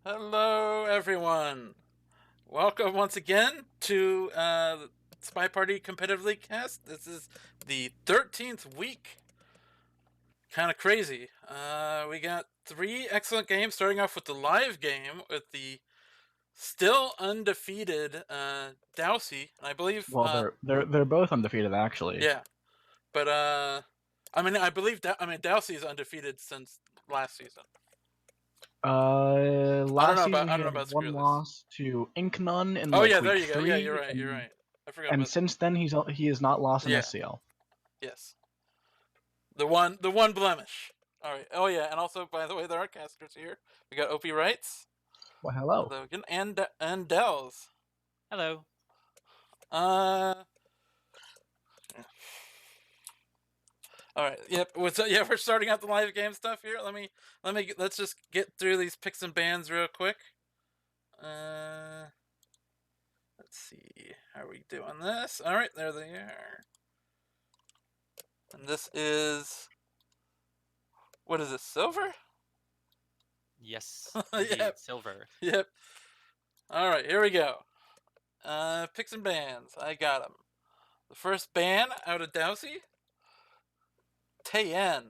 Hello, everyone. Welcome once again to Spy Party Competitive League Cast. This is the 13th week. Kind of crazy. We got 3 excellent games, starting off with the live game with the still undefeated DOWSEY. I believe. Well, they're both undefeated actually. Yeah, but I believe DOWSEY is undefeated since last season. Last season I he don't know had about one Skrewwl00se. loss to Inknun in Oh like yeah, there week you go. Yeah, you're three, right. You're right. I forgot and about. since then he has not lost an Yeah. SCL. Yes. The one blemish. All right. Oh yeah, and also by the way, there are casters here. We got OP Rights, Well, hello. and Dells. Hello. Uh. All right. Yep. We're starting out the live game stuff here. Let's just get through these picks and bans real quick. Let's see. How are we doing this? All right. There they are. And this is. What is this? Silver? Yes, Yep. indeed, silver. Yep. All right. Here we go. Picks and bans. I got them. The first ban out of DOWSEY, Tayen.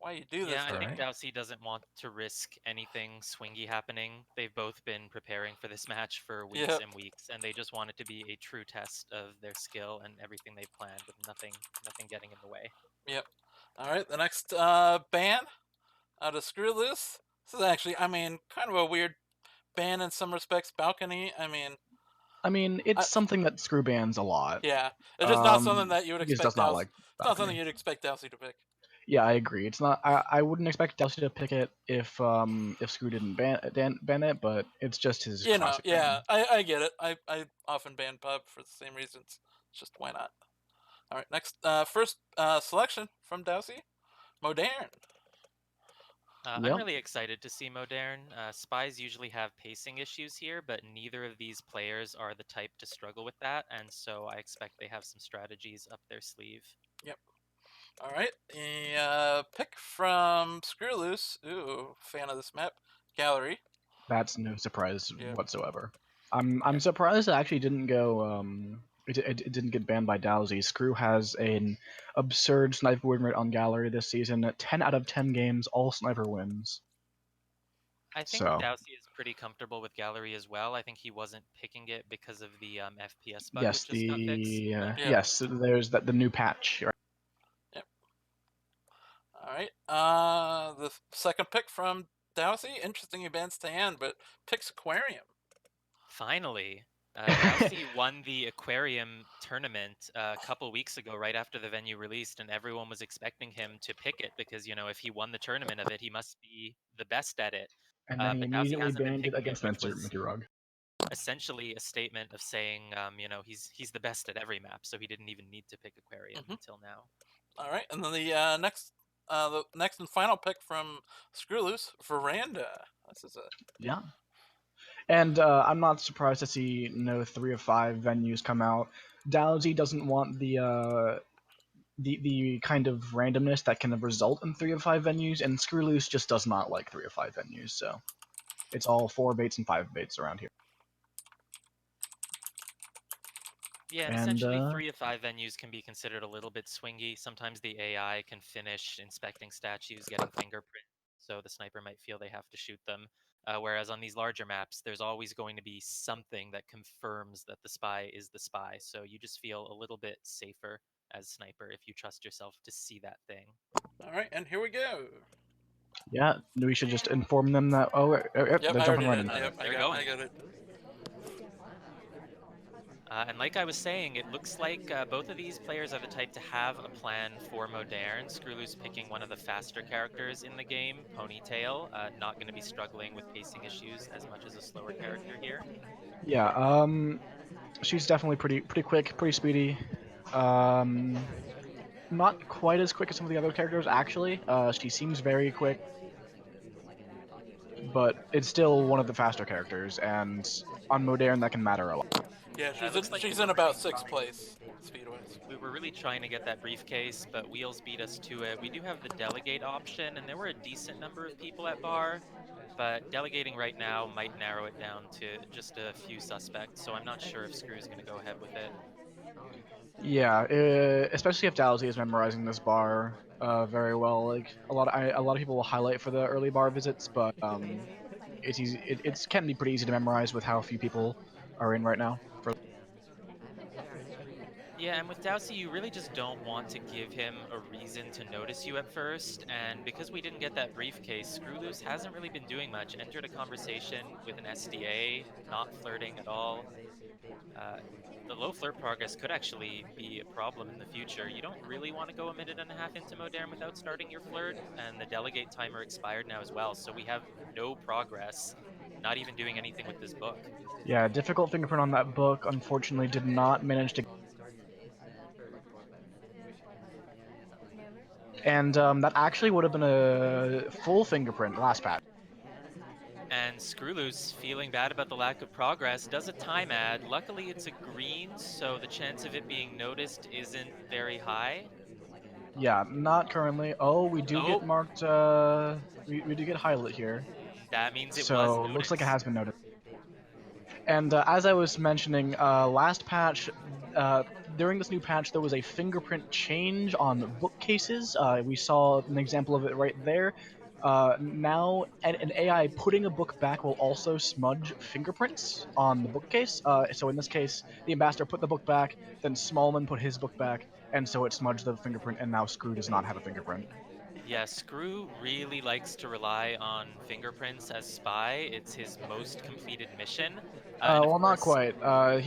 Why you do this Yeah, I to think me? DOWSEY doesn't want to risk anything swingy happening. They've both been preparing for this match for weeks Yep. and weeks, and they just want it to be a true test of their skill and everything they've planned, with nothing getting in the way. Yep. All right. The next ban out of Skrewwl00se. This is actually, kind of a weird ban in some respects. Balcony. It's something that Screw bans a lot. Yeah. It's just not something that you would He just expect does not DOWSEY. like It's not something balcony. you'd expect DOWSEY to pick. Yeah, I agree. It's not. I wouldn't expect Delsey to pick it if Screw didn't ban it, but it's just his classic Yeah. ban. I get it. I often ban pub for the same reasons. It's just why not? All right. Next, first selection from DOWSEY, Modern. I'm really excited to see Modern. Spies usually have pacing issues here, but neither of these players are the type to struggle with that, and so I expect they have some strategies up their sleeve. Yep. All right. The pick from Skrewwl00se. Ooh, fan of this map. Gallery. That's no surprise Yeah. whatsoever. I'm Yeah. surprised it actually didn't go. It didn't get banned by DOWSEY. Screw has an absurd sniper win rate on Gallery this season. 10 out of 10 games, all sniper wins. I think So DOWSEY is pretty comfortable with Gallery as well. I think he wasn't picking it because of the FPS bug yes, that just got fixed. But... Yeah. yes, there's the new patch. Right? Yep. All right. The second pick from DOWSEY. Interesting, he bans Tayen, but picks Aquarium. Finally, DOWSEY won the Aquarium tournament a couple weeks ago, right after the venue released, and everyone was expecting him to pick it because, if he won the tournament of it, he must be the best at it. And then he But DOWSEY immediately hasn't been banned it picking it, against which was Minty Rug. essentially a statement of saying, he's the best at every map, so he didn't even need to pick Aquarium until now. All right, and then the next and final pick from Skrewwl00se, Veranda. This is a Yeah. And I'm not surprised to see no 3 of 5 venues come out. DOWSEY doesn't want the kind of randomness that can result in 3 of 5 venues, and Skrewwl00se just does not like 3 of 5 venues, so it's all 4 baits and 5 baits around here. Yeah, and essentially 3 of 5 venues can be considered a little bit swingy. Sometimes the AI can finish inspecting statues, getting fingerprint, so the sniper might feel they have to shoot them. Whereas on these larger maps, there's always going to be something that confirms that the spy is the spy, so you just feel a little bit safer as sniper if you trust yourself to see that thing. All right, and here we go. Yeah, we should just inform them that. Oh, Yep, they're jumping right did. into it. Yep, They're I going. got it. And like I was saying, it looks like both of these players are the type to have a plan for Modern. Skrewwl00se picking one of the faster characters in the game, Ponytail, not going to be struggling with pacing issues as much as a slower character here. Yeah, she's definitely pretty quick, pretty speedy. Not quite as quick as some of the other characters, actually. She seems very quick, but it's still one of the faster characters, and on Modern that can matter a lot. Yeah, Like she's in about 6th place speed-wise. We were really trying to get that briefcase, but Wheels beat us to it. We do have the delegate option, and there were a decent number of people at bar. but delegating right now might narrow it down to just a few suspects, so I'm not sure if Skrew's going to go ahead with it. Yeah, especially if DOWSEY is memorizing this bar very well. Like a lot of people will highlight for the early bar visits, but it's easy. It can be pretty easy to memorize with how few people are in right now. Yeah, and with DOWSEY, you really just don't want to give him a reason to notice you at first, and because we didn't get that briefcase, skrewwl00se hasn't really been doing much. Entered a conversation with an SDA, not flirting at all. Uh, the low flirt progress could actually be a problem in the future. You don't really want to go a minute and a half into Modern without starting your flirt, and the delegate timer expired now as well, so we have no progress, not even doing anything with this book. Yeah, difficult fingerprint on that book. Unfortunately, did not manage to. And that actually would have been a full fingerprint last patch. And skrewwl00se, feeling bad about the lack of progress, does a time ad. Luckily, it's a green, so the chance of it being noticed isn't very high. Yeah, not currently. Oh, we do get Oh, marked. We do get highlight here. that means it was So looks like it noticed. has been noticed. And as I was mentioning, last patch, during this new patch, there was a fingerprint change on bookcases. We saw an example of it right there. Now, an AI putting a book back will also smudge fingerprints on the bookcase. So in this case, the ambassador put the book back, then Smallman put his book back, and so it smudged the fingerprint, and now Screw does not have a fingerprint. Yeah, Skrew really likes to rely on fingerprints as spy. It's his most completed mission. And of Well, not course, quite.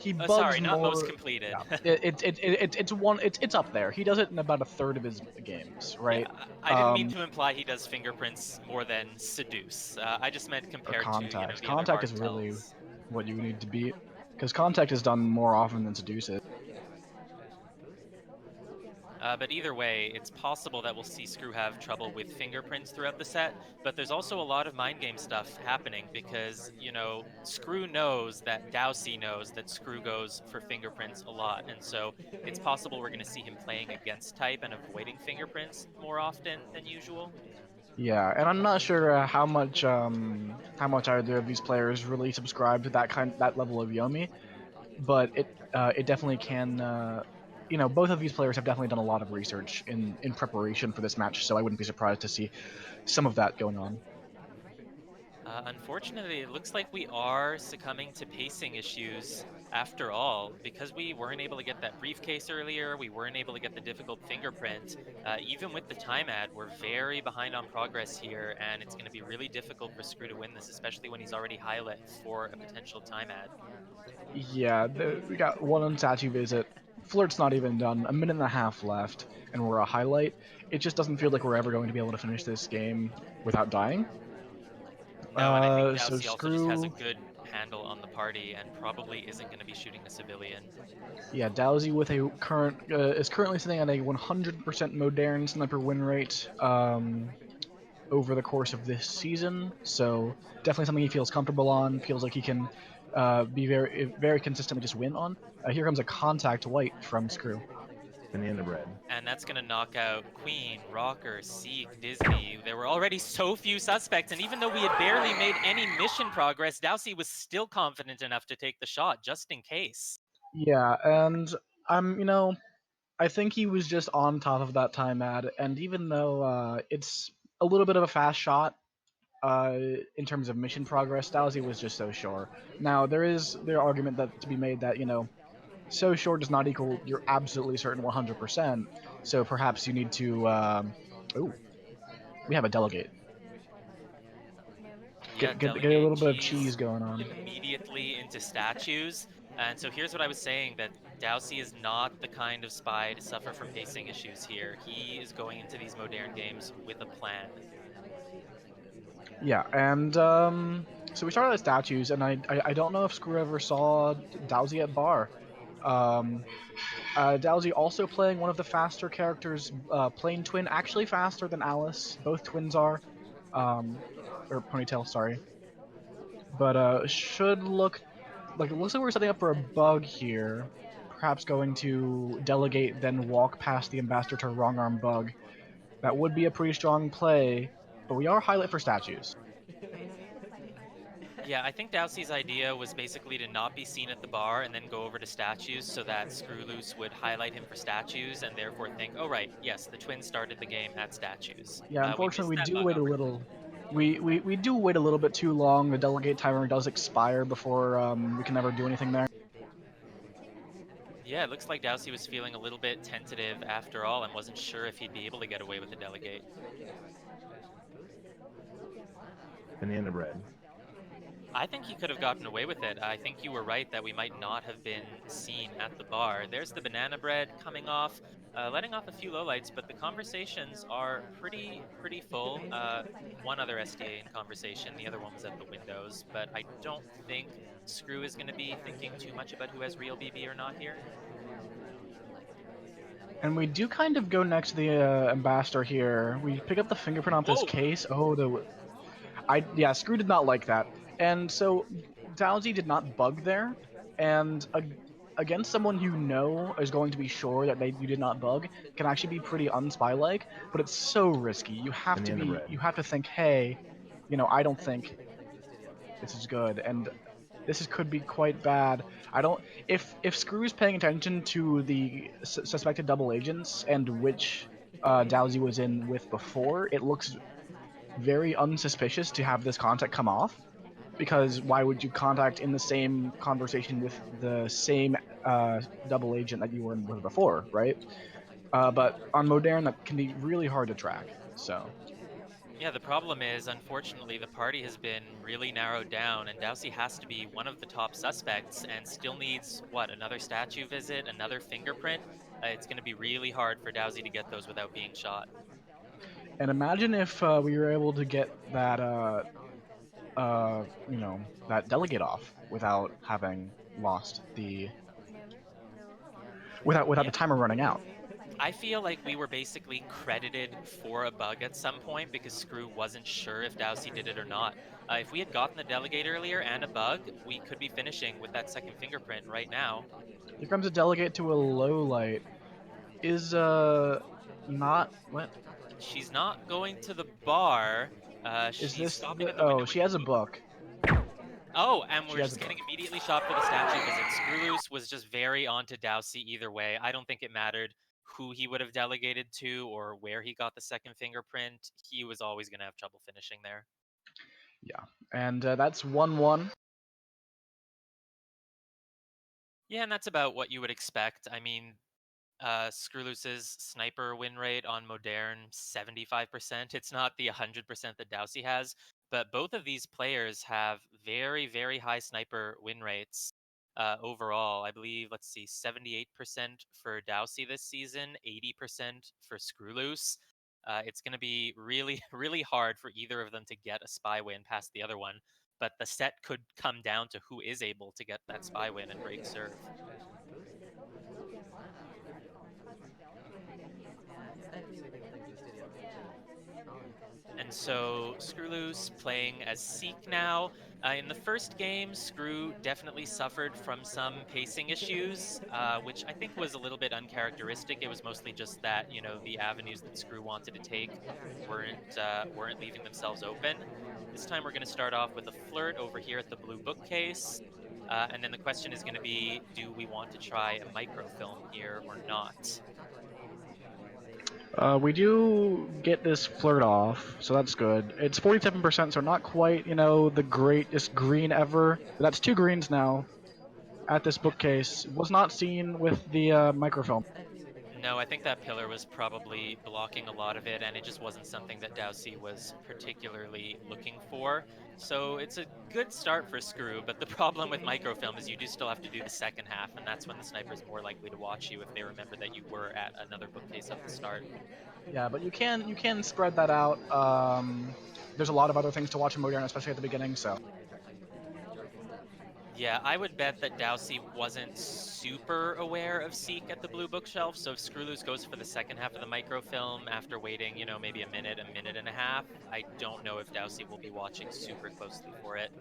He bugs sorry, not most more. completed. Yeah, it's one. It's up there. He does it in about a third of his games, Yeah, right? I didn't mean to imply he does fingerprints more than seduce. I just meant Or compared to, contact. the other Contact is really Martells. what you need to beat, because contact is done more often than seduce it. But either way, it's possible that we'll see Skrew have trouble with fingerprints throughout the set, but there's also a lot of mind game stuff happening because, Skrew knows that DOWSEY knows that Skrew goes for fingerprints a lot, and so it's possible we're going to see him playing against type and avoiding fingerprints more often than usual. Yeah, and I'm not sure how much either of these players really subscribe to that level of Yomi, but it definitely can. Both of these players have definitely done a lot of research in preparation for this match, so I wouldn't be surprised to see some of that going on. Unfortunately, it looks like we are succumbing to pacing issues after all. Because we weren't able to get that briefcase earlier, we weren't able to get the difficult fingerprint. Even with the time ad, we're very behind on progress here, and it's going to be really difficult for Skrew to win this, especially when he's already highlight for a potential time ad. Yeah, we got one on statue visit. Flirt's not even done. A minute and a half left, and we're a highlight. It just doesn't feel like we're ever going to be able to finish this game without dying. No, and I think So DOWSEY also just has a Screw. good handle on the party and probably isn't going to be shooting a civilian. Yeah, DOWSEY with a is currently sitting at a 100% modern sniper win rate over the course of this season. So definitely something he feels comfortable on. Feels like he can be very consistently just win on. Here comes a contact white from Screw. In the end of red. And that's going to knock out Queen, Rocker, Seek, Disney. There were already so few suspects, and even though we had barely made any mission progress, DOWSEY was still confident enough to take the shot, just in case. Yeah, and I think he was just on top of that time ad, and even though it's a little bit of a fast shot in terms of mission progress, DOWSEY was just so sure. Now there is their argument that to be made that so sure does not equal you're absolutely certain 100%. So perhaps you need to. Oh, we have a delegate. Yeah, Get a Delegate little bit of cheese Cheese going on. immediately into statues. And so here's what I was saying, that DOWSEY is not the kind of spy to suffer from pacing issues here. He is going into these modern games with a plan. Yeah, and so we started at statues, and I don't know if Screw ever saw DOWSEY at bar. Um, DOWSEY also playing one of the faster characters, Plane Twin, actually faster than Alice. Both twins are, or Ponytail, sorry. But should look like it looks like we're setting up for a bug here. Perhaps going to delegate, then walk past the ambassador to wrong arm bug. That would be a pretty strong play, but we are highlight for statues. Yeah, I think DOWSEY's idea was basically to not be seen at the bar and then go over to statues so that skrewwl00se would highlight him for statues and therefore think, oh right, yes, the twins started the game at statues. Yeah, We missed unfortunately, we that do bug wait a opportunity. little. We do wait a little bit too long. The delegate timer does expire before we can ever do anything there. Yeah, it looks like DOWSEY was feeling a little bit tentative after all and wasn't sure if he'd be able to get away with the delegate. Banana bread. I think he could have gotten away with it. I think you were right that we might not have been seen at the bar. There's the banana bread coming off, letting off a few lowlights, but the conversations are pretty full. One other SDA in conversation, the other one was at the windows, but I don't think Screw is going to be thinking too much about who has real BB or not here. And we do kind of go next to the ambassador here. We pick up the fingerprint off this Whoa! case. Yeah, Screw did not like that. And so DOWSEY did not bug there. And against someone you know is going to be sure that you did not bug can actually be pretty unspy-like, but it's so risky. You have to think, hey, I don't think this is good, and could be quite bad. I don't. If Screw's paying attention to the suspected double agents and which DOWSEY was in with before, it looks very unsuspicious to have this contact come off. Because why would you contact in the same conversation with the same double agent that you were in with before, right? But on Modern, that can be really hard to track. So. Yeah, the problem is, unfortunately, the party has been really narrowed down, and DOWSEY has to be one of the top suspects and still needs, what, another statue visit, another fingerprint? It's going to be really hard for DOWSEY to get those without being shot. And imagine if we were able to get that, that delegate off without having lost the, without Yeah. the timer running out. I feel like we were basically credited for a bug at some point because Screw wasn't sure if DOWSEY did it or not. If we had gotten the delegate earlier and a bug, we could be finishing with that second fingerprint right now. Here comes a delegate to a low light. Is not what? She's not going to the bar. Is She's this stopping the? at the window. Oh, she has a book. Oh, and She we're has just a getting book. immediately shot for the statue visit. skrewwl00se was just very onto DOWSEY either way. I don't think it mattered who he would have delegated to or where he got the second fingerprint. He was always going to have trouble finishing there. Yeah, and that's 1-1. Yeah, and that's about what you would expect. I mean, skrewwl00se's sniper win rate on Modern 75%. It's not the 100% that DOWSEY has, but both of these players have very high sniper win rates overall. I believe, let's see, 78% for DOWSEY this season, 80% for skrewwl00se. It's going to be really hard for either of them to get a spy win past the other one, but the set could come down to who is able to get that spy win and break serve. And so skrewwl00se playing as Seek now. In the first game, Screw definitely suffered from some pacing issues, which I think was a little bit uncharacteristic. It was mostly just that, the avenues that Screw wanted to take weren't leaving themselves open. This time we're going to start off with a flirt over here at the blue bookcase. And then the question is going to be, do we want to try a microfilm here or not? We do get this flirt off, so that's good. It's 47%, so not quite, the greatest green ever. But that's 2 greens now at this bookcase. Was not seen with the microfilm. No, I think that pillar was probably blocking a lot of it, and it just wasn't something that DOWSEY was particularly looking for. So it's a good start for Screw, but the problem with microfilm is you do still have to do the second half, and that's when the sniper's more likely to watch you if they remember that you were at another bookcase at the start. Yeah, but you can spread that out. There's a lot of other things to watch in Modern, especially at the beginning, so. Yeah, I would bet that DOWSEY wasn't super aware of Seek at the blue bookshelf, so if skrewwl00se goes for the second half of the microfilm after waiting, maybe a minute and a half, I don't know if DOWSEY will be watching super closely for it.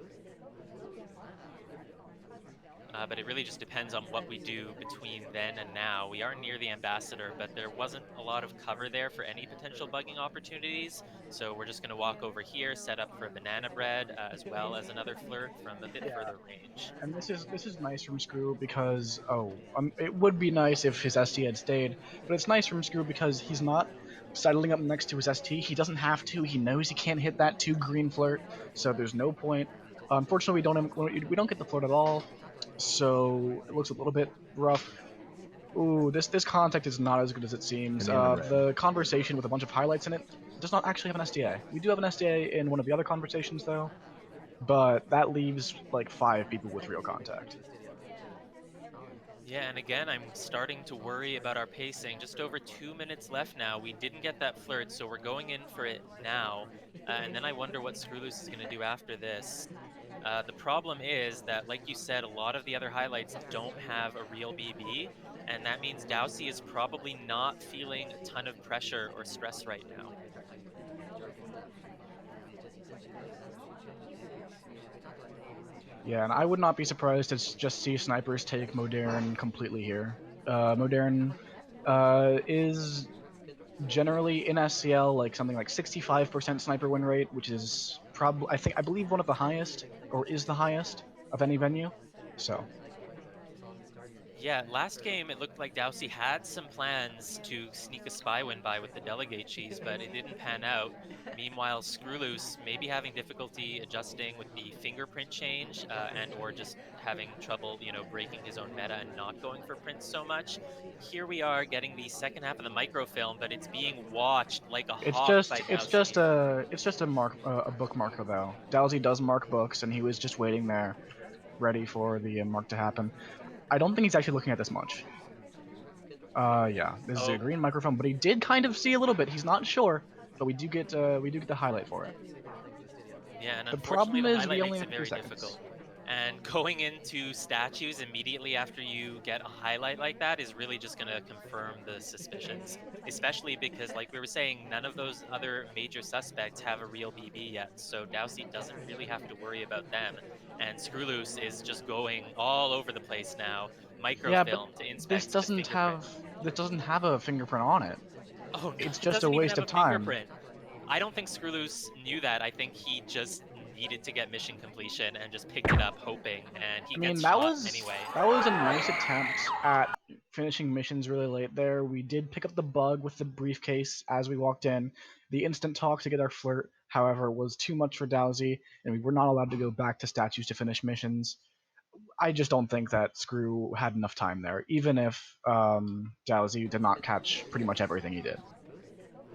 but it really just depends on what we do between then and now. We are near the ambassador, but there wasn't a lot of cover there for any potential bugging opportunities. So we're just going to walk over here, set up for a banana bread, as well as another flirt from a bit further range. And this is nice from Screw because it would be nice if his ST had stayed, but it's nice from Screw because he's not settling up next to his ST. He doesn't have to. He knows he can't hit that 2 green flirt, so there's no point. Unfortunately, we don't get the flirt at all, so it looks a little bit rough. Ooh, this contact is not as good as it seems. The conversation with a bunch of highlights in it does not actually have an SDA. We do have an SDA in one of the other conversations though, but that leaves like 5 people with real contact. Yeah, and again, I'm starting to worry about our pacing. Just over 2 minutes left now. We didn't get that flirt, so we're going in for it now. And then I wonder what skrewwl00se is going to do after this. The problem is that, like you said, a lot of the other highlights don't have a real BB, and that means DOWSEY is probably not feeling a ton of pressure or stress right now. Yeah, and I would not be surprised to just see snipers take Modern completely here. Modern is generally in SCL like something like 65% sniper win rate, which is probably I believe one of the highest, or is the highest of any venue. So Yeah, last game it looked like DOWSEY had some plans to sneak a spy win by with the delegate cheese, but it didn't pan out. Meanwhile, skrewwl00se may be having difficulty adjusting with the fingerprint change, and or just having trouble, breaking his own meta and not going for prints so much. Here we are getting the second half of the microfilm, but it's being watched like a hawk by DOWSEY. it's just a book marker though. DOWSEY does mark books, and he was just waiting there, ready for the mark to happen. I don't think he's actually looking at this much. Yeah, this is a green microphone, but he did kind of see a little bit. He's not sure, but we do get the highlight for it. Yeah, and The unfortunately problem the is we highlight only makes have it 3 very seconds. difficult. And going into statues immediately after you get a highlight like that is really just going to confirm the suspicions, especially because, like we were saying, none of those other major suspects have a real BB yet, so DOWSEY doesn't really have to worry about them. And skrewwl00se is just going all over the place now, Yeah, but microfilm to inspect to fingerprint. this doesn't have a fingerprint on it. Oh no, It's it just a doesn't even waste have of a time. fingerprint. I don't think skrewwl00se knew that. I think he just needed to get mission completion and just picked it up hoping, and he I mean, gets shot anyway. that was a nice attempt at finishing missions really late there. We did pick up the bug with the briefcase as we walked in. The instant talk to get our flirt, however, was too much for DOWSEY, and we were not allowed to go back to statues to finish missions. I just don't think that Screw had enough time there, even if DOWSEY did not catch pretty much everything he did.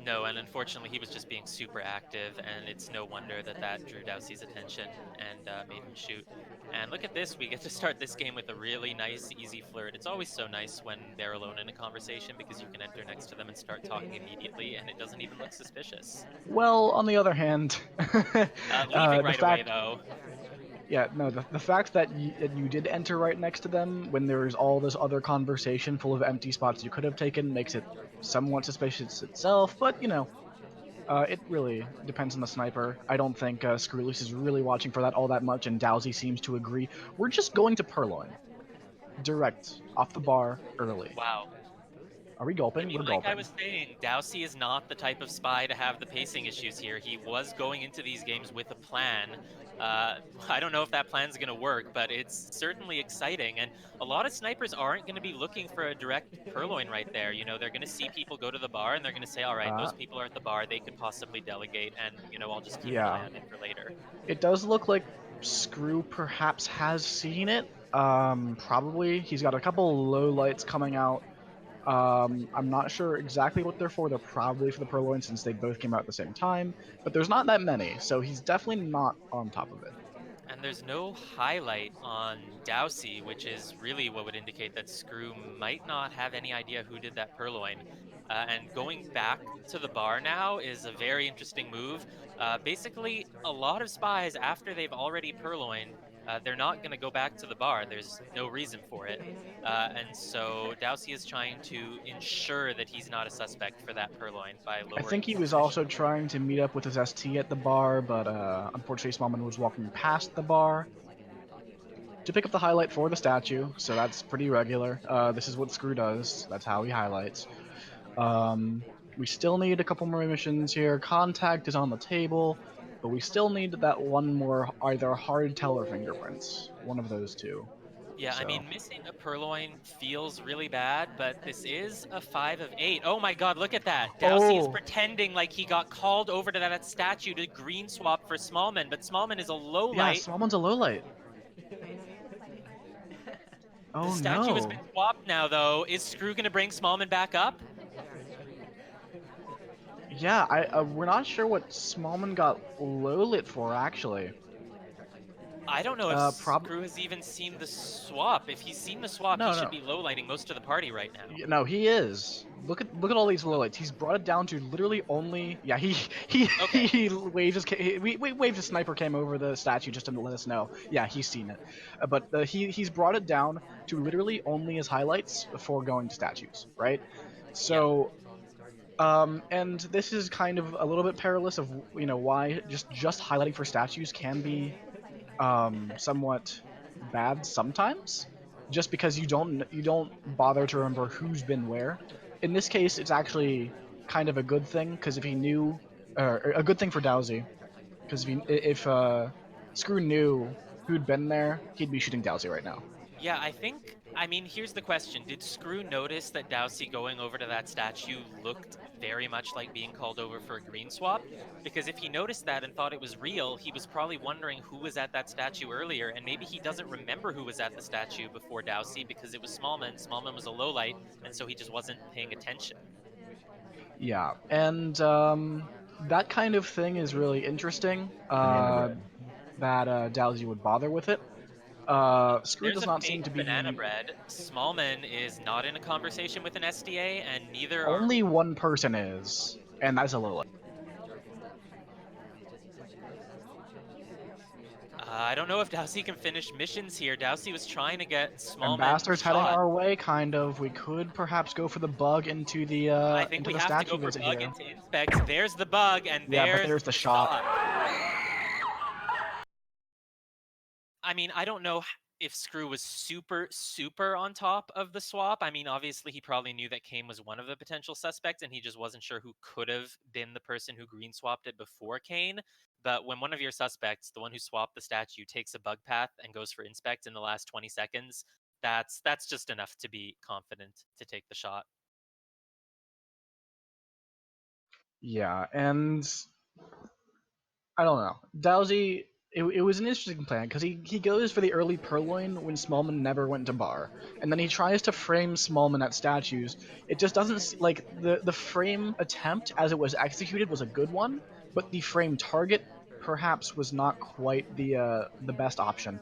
No, and unfortunately he was just being super active, and it's no wonder that that drew DOWSEY's attention and made him shoot. And look at this, we get to start this game with a really nice, easy flirt. It's always so nice when they're alone in a conversation because you can enter next to them and start talking immediately, and it doesn't even look suspicious. Well, on the other hand, Leaving the right away, fact though. yeah, no, the fact that you did enter right next to them when there's all this other conversation full of empty spots you could have taken makes it somewhat suspicious itself, but it really depends on the sniper. I don't think skrewwl00se is really watching for that all that much, and DOWSEY seems to agree. We're just going to Purloin. Direct, off the bar, early. Wow. Are we I gulping? mean, We're like I gulping. was saying, DOWSEY is not the type of spy to have the pacing issues here. He was going into these games with a plan. I don't know if that plan's going to work, but it's certainly exciting. And a lot of snipers aren't going to be looking for a direct purloin right there. They're going to see people go to the bar and they're going to say, all right, those people are at the bar. They could possibly delegate, and, I'll just keep an eye Yeah. on it for later. It does look like Screw perhaps has seen it. Probably. He's got a couple low lights coming out. I'm not sure exactly what they're for. They're probably for the Purloin since they both came out at the same time, but there's not that many, so he's definitely not on top of it. And there's no highlight on DOWSEY, which is really what would indicate that Screw might not have any idea who did that purloin. And going back to the bar now is a very interesting move. Basically, a lot of spies, after they've already purloined, they're not going to go back to the bar. There's no reason for it. And so DOWSEY is trying to ensure that he's not a suspect for that purloin by I lowering think he his was suspicion. also trying to meet up with his ST at the bar, but unfortunately Smallman was walking past the bar. to pick up the highlight for the statue, so that's pretty regular. This is what Screw does. That's how he highlights. We still need a couple more missions here. Contact is on the table, but we still need that one more, either hardtail or fingerprints. One of those two. Yeah, So. I mean, missing a purloin feels really bad, but this is a 5 of 8. Oh my god, look at that. DOWSEY is pretending like he got called over to that statue to green swap for Smallman, but Smallman is a low light. Yeah, Smallman's a low light. Oh The statue has no. been swapped now, though. Is Screw going to bring Smallman back up? Yeah, we're not sure what Smallman got low lit for, actually. I don't know if Screw has even seen the swap. If he's seen the swap, he should be low lighting most of the party right now. No, he is. Look at all these low lights. He's brought it down to literally only. Yeah, Okay. he waved his we waved his sniper cam over the statue just to let us know. Yeah, he's seen it, but he's brought it down to literally only his highlights before going to statues, right? So. Yeah. And this is kind of a little bit perilous of why just highlighting for statues can be somewhat bad sometimes, just because you don't bother to remember who's been where. In this case, it's actually kind of a good thing, because if he knew, a good thing for DOWSEY, because if Screw knew who'd been there, he'd be shooting DOWSEY right now. Yeah, I mean, here's the question. Did Screw notice that DOWSEY going over to that statue looked very much like being called over for a green swap? Because if he noticed that and thought it was real, he was probably wondering who was at that statue earlier, and maybe he doesn't remember who was at the statue before DOWSEY because it was Smallman. Smallman was a low light, and so he just wasn't paying attention. Yeah, and that kind of thing is really interesting, that DOWSEY would bother with it. Screw There's does not seem to be... banana bread. Smallman is not in a conversation with an SDA, and neither are... Only one person is, and that's a little... I don't know if DOWSEY can finish missions here. DOWSEY was trying to get Smallman Ambassador's shot. heading our way, kind of. We could perhaps go for the bug into the I think we have to go for bug into inspect. There's the bug, and there's the shot. I mean, I don't know if Screw was super on top of the swap. I mean, obviously he probably knew that Kane was one of the potential suspects, and he just wasn't sure who could have been the person who green swapped it before Kane. But when one of your suspects, the one who swapped the statue, takes a bug path and goes for inspect in the last 20 seconds, that's just enough to be confident to take the shot. Yeah, and I don't know. DOWSEY, it was an interesting plan, because he goes for the early purloin when Smallman never went to bar, and then he tries to frame Smallman at statues. It just doesn't, like, the frame attempt as it was executed was a good one, but the frame target perhaps was not quite the best option.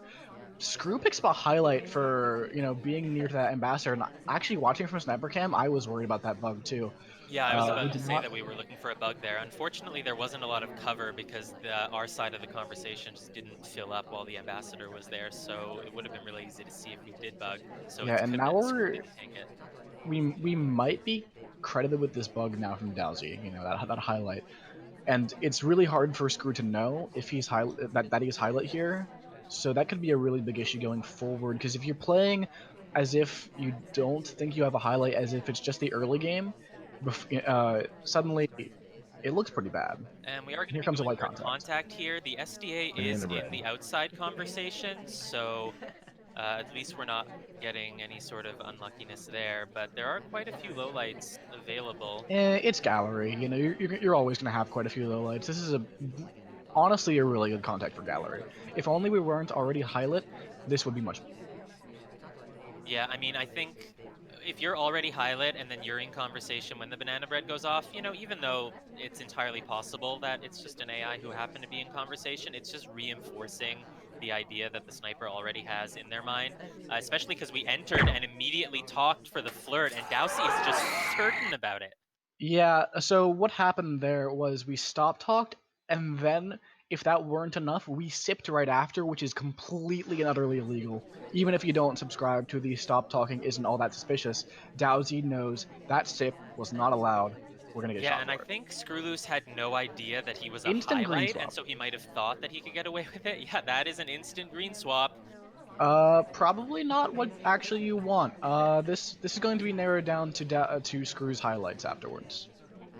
Screw picks up a highlight for being near to that ambassador, and actually watching from sniper cam, I was worried about that bug too. Yeah, I was about to say that we were looking for a bug there. Unfortunately, there wasn't a lot of cover because our side of the conversation just didn't fill up while the ambassador was there, so it would have been really easy to see if we did bug. So yeah, and now we might be credited with this bug now from DOWSEY, that highlight. And it's really hard for Screw to know if he's that he's highlight here. So that could be a really big issue going forward, because if you're playing as if you don't think you have a highlight, as if it's just the early game, suddenly it looks pretty bad. And we are going to be doing contact here. The SDA is in the outside conversation, so at least we're not getting any sort of unluckiness there. But there are quite a few lowlights available. It's gallery. You're always going to have quite a few lowlights. This is honestly a really good contact for gallery. If only we weren't already highlight, this would be much better. Yeah, I mean, I think if you're already highlight and then you're in conversation when the banana bread goes off, even though it's entirely possible that it's just an AI who happened to be in conversation, it's just reinforcing the idea that the sniper already has in their mind, especially because we entered and immediately talked for the flirt, and DOWSEY is just certain about it. Yeah, so what happened there was we stop talked, and then if that weren't enough, we sipped right after, which is completely and utterly illegal. Even if you don't subscribe to the stop talking isn't all that suspicious, DOWSEY knows that sip was not allowed. We're gonna get shot for it. Yeah, and I think skrewwl00se had no idea that he was a highlight, and so he might have thought that he could get away with it. Yeah, that is an instant green swap. Probably not what actually you want. This is going to be narrowed down to Screw's highlights afterwards.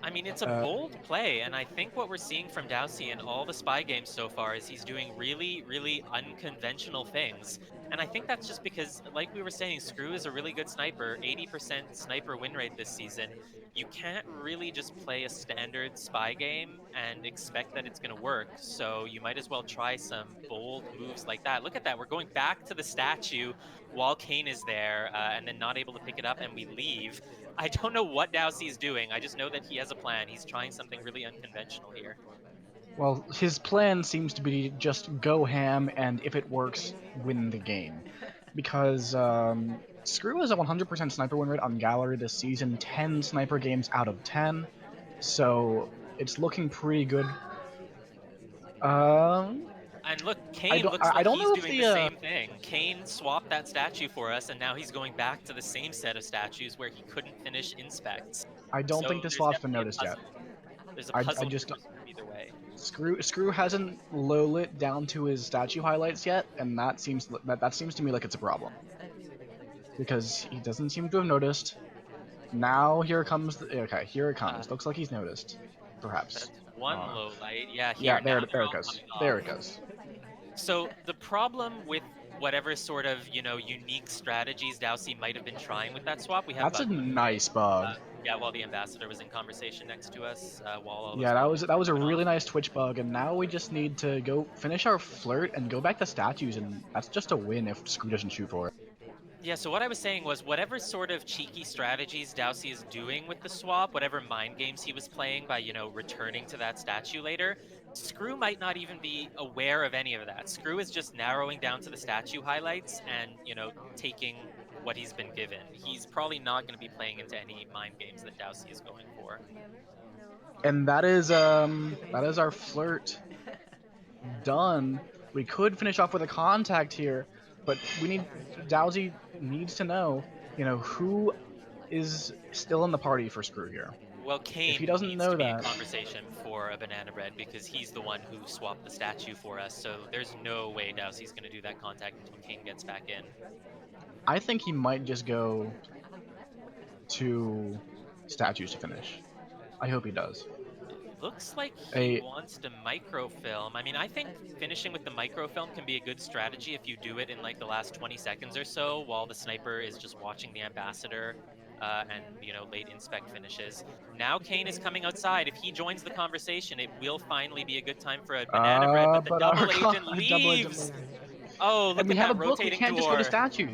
I mean, it's a bold play, and I think what we're seeing from DOWSEY in all the spy games so far is he's doing really, really unconventional things. And I think that's just because, like we were saying, Screw is a really good sniper, 80% sniper win rate this season. You can't really just play a standard spy game and expect that it's going to work, so you might as well try some bold moves like that. Look at that, we're going back to the statue while Kane is there, and then not able to pick it up, and we leave. I don't know what DOWSEY is doing. I just know that he has a plan. He's trying something really unconventional here. Well, his plan seems to be just go ham and if it works, win the game. Because Screw has a 100% sniper win rate on Gallery this season, 10 sniper games out of 10, so it's looking pretty good. And look, Kane looks like he's doing the same thing. Kane swapped that statue for us, and now he's going back to the same set of statues where he couldn't finish inspects. I don't think the swap's been noticed yet. There's a puzzle either way. Screw hasn't low lit down to his statue highlights yet, and that seems to me like it's a problem. Because he doesn't seem to have noticed. Now here comes okay, here it comes. Looks like he's noticed. Perhaps. That's one low light. Yeah, here. Yeah, there it goes. There it goes. So the problem with whatever sort of, unique strategies DOWSEY might have been trying with that swap, we have That's a nice bug. Yeah, while the ambassador was in conversation next to us, that was a really nice Twitch bug, and now we just need to go finish our flirt and go back to statues, and that's just a win if Screw doesn't shoot for it. Yeah, so what I was saying was whatever sort of cheeky strategies DOWSEY is doing with the swap, whatever mind games he was playing by, returning to that statue later, Screw might not even be aware of any of that. Screw is just narrowing down to the statue highlights and, taking what he's been given. He's probably not going to be playing into any mind games that DOWSEY is going for. And that is our flirt done. We could finish off with a contact here, but DOWSEY needs to know, who is still in the party for Screw here. Well, Kane if he doesn't needs know to be that, in conversation for a banana bread because he's the one who swapped the statue for us, so there's no way DOWSEY's going to do that contact until Kane gets back in. I think he might just go to statues to finish. I hope he does. Looks like he wants to microfilm. I mean, I think finishing with the microfilm can be a good strategy if you do it in like the last 20 seconds or so while the sniper is just watching the ambassador and, late inspect finishes. Now Kane is coming outside. If he joins the conversation, it will finally be a good time for a banana bread, but the double agent leaves! Oh, look at that rotating door. We have a book, we can't just go to statue.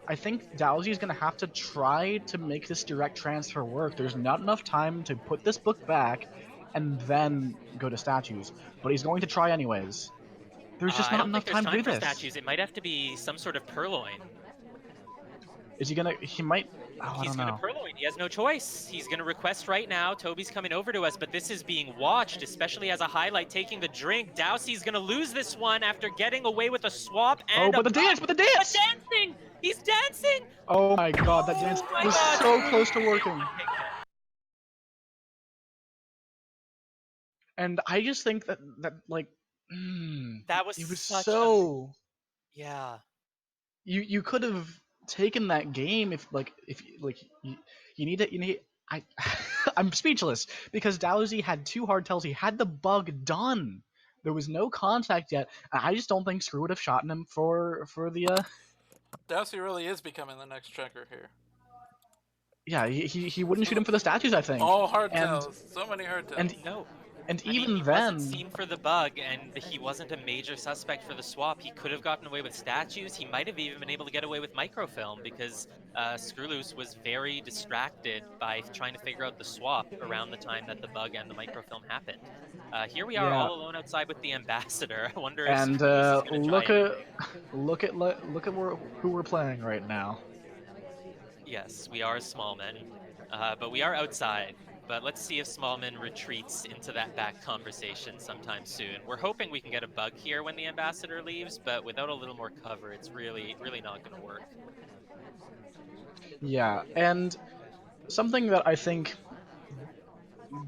I think DOWSEY is going to have to try to make this direct transfer work. There's not enough time to put this book back and then go to statues, but he's going to try anyways. There's just not enough time to do this. Statues. It might have to be some sort of purloin. Is he gonna? He might. Oh, He's gonna purloin. He has no choice. He's gonna request right now. Toby's coming over to us, but this is being watched, especially as a highlight taking the drink. DOWSEY's gonna lose this one after getting away with a swap and but the dance! But dancing! He's dancing! Oh my god, that dance was so close to working. And I just think that like, that was it was such so. Yeah. You could have taken that game if you need. I'm speechless because DOWSEY had 2 hard tells. He had the bug done. There was no contact yet. And I just don't think Screw would have shot him for the. DOWSEY really is becoming the next checker here. Yeah, he wouldn't shoot him for the statues, I think. All hard tells. So many hard tells. And he wasn't seen for the bug, and he wasn't a major suspect for the swap. He could have gotten away with statues. He might have even been able to get away with microfilm because skrewwl00se was very distracted by trying to figure out the swap around the time that the bug and the microfilm happened. Here we are all alone outside with the ambassador. I wonder if skrewwl00se is gonna try look at who we're playing right now. Yes, we are Smallman, but we are outside. But let's see if Smallman retreats into that back conversation sometime soon. We're hoping we can get a bug here when the ambassador leaves, but without a little more cover, it's really, really not going to work. Yeah, and something that I think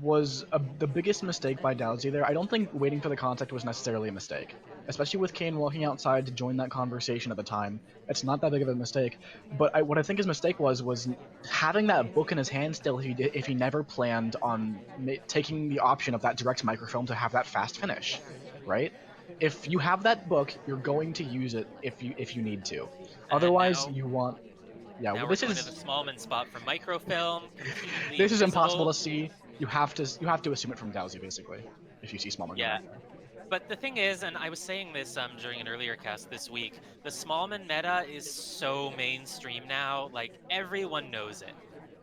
was the biggest mistake by DOWSEY there, I don't think waiting for the contact was necessarily a mistake. especially with Kane walking outside to join that conversation at the time. It's not that big of a mistake. But what I think his mistake was having that book in his hand still if he never planned on taking the option of that direct microfilm to have that fast finish, right? If you have that book, you're going to use it if you need to. Otherwise, now, you want. Yeah, now well, we're going to the Smallman spot for microfilm, completely this is impossible invisible. to see. You have to assume it from DOWSEY basically if you see Smallman. Yeah. But the thing is, and I was saying this during an earlier cast this week, the Smallman meta is so mainstream now, like everyone knows it.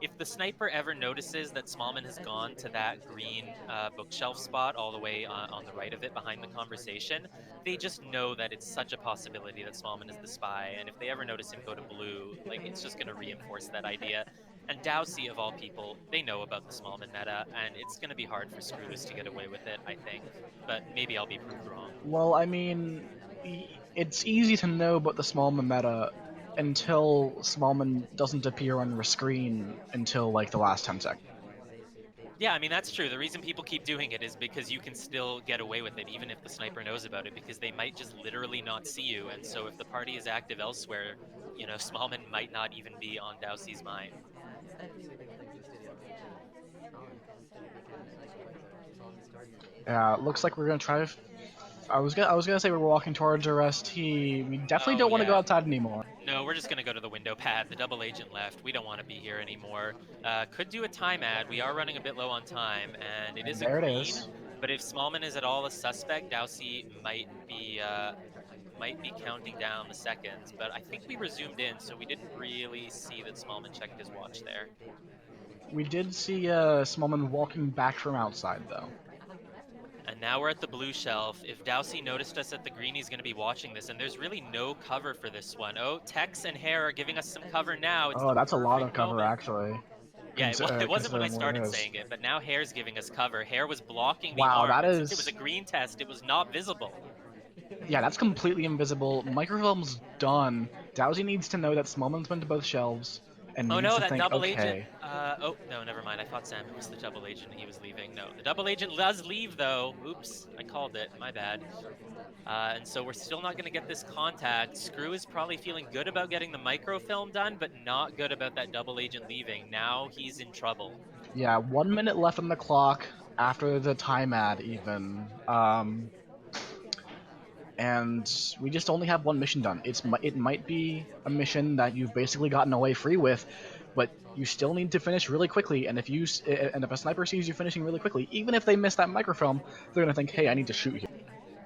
If the sniper ever notices that Smallman has gone to that green bookshelf spot all the way on the right of it behind the conversation, they just know that it's such a possibility that Smallman is the spy. And if they ever notice him go to blue, like it's just going to reinforce that idea. And DOWSEY, of all people, they know about the Smallman meta, and it's going to be hard for skrewwl00se to get away with it, I think. But maybe I'll be proved wrong. Well, I mean, it's easy to know about the Smallman meta until Smallman doesn't appear on your screen until like the last 10 seconds. Yeah, I mean, that's true. The reason people keep doing it is because you can still get away with it, even if the sniper knows about it, because they might just literally not see you. And so if the party is active elsewhere, you know, Smallman might not even be on DOWSEY's mind. Yeah, looks like we're gonna try to. I was gonna say we're walking towards arrest. We definitely don't want to go outside anymore. No, we're just gonna go to the window pad. The double agent left. We don't want to be here anymore. Could do a time ad. We are running a bit low on time, and it is a green. But if Smallman is at all a suspect, DOWSEY might be counting down the seconds. But I think we were zoomed in, so we didn't really see that Smallman checked his watch there. We did see Smallman walking back from outside, though. And now we're at the blue shelf. If DOWSEY noticed us at the green, he's going to be watching this. And there's really no cover for this one. Oh, Tex and Hair are giving us some cover now. It's that's a lot of cover, actually. Yeah, it wasn't when I started saying it, but now Hair's giving us cover. Hair was blocking the arm. That is... Since it was a green test, it was not visible. Yeah, that's completely invisible. Microfilm's done. DOWSEY needs to know that Smallman's been to both shelves. And oh no, that think, double okay. agent. Oh no, never mind. I thought Sam was the double agent and he was leaving. No, the double agent does leave though. Oops, I called it. My bad. And so we're still not going to get this contact. Skrew is probably feeling good about getting the microfilm done, but not good about that double agent leaving. Now he's in trouble. Yeah, 1 minute left on the clock after the time ad even. And we just only have one mission done. It might be a mission that you've basically gotten away free with, but you still need to finish really quickly. And if a sniper sees you finishing really quickly, even if they miss that microfilm, they're gonna think, hey, I need to shoot here.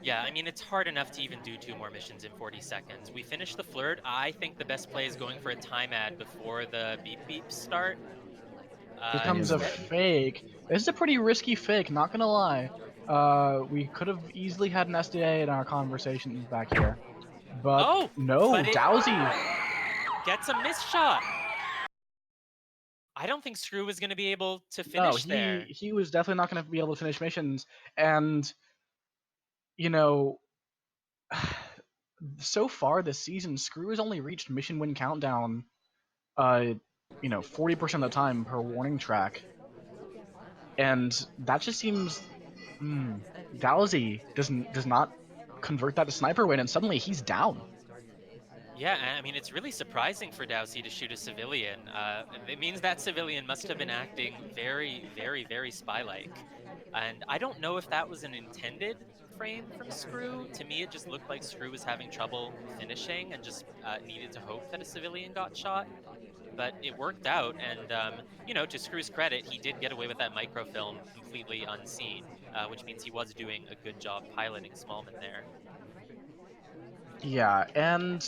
Yeah, I mean, it's hard enough to even do 2 more missions in 40 seconds. We finished the flirt. I think the best play is going for a time ad before the beep beeps start. Here comes a fake. This is a pretty risky fake, not gonna lie. We could have easily had an SDA in our conversations back here. But no, DOWSEY gets a miss shot. I don't think Skrew was going to be able to finish there. He was definitely not going to be able to finish missions. And, you know, so far this season, Skrew has only reached mission win countdown, 40% of the time per warning track. And that just seems... DOWSEY does not convert that to sniper win, and suddenly he's down. Yeah, I mean, it's really surprising for DOWSEY to shoot a civilian. It means that civilian must have been acting very, very, very spy-like. And I don't know if that was an intended frame from Skrew. To me, it just looked like Skrew was having trouble finishing and just needed to hope that a civilian got shot. But it worked out, and, to Skrew's credit, he did get away with that microfilm completely unseen, which means he was doing a good job piloting Smallman there. Yeah, and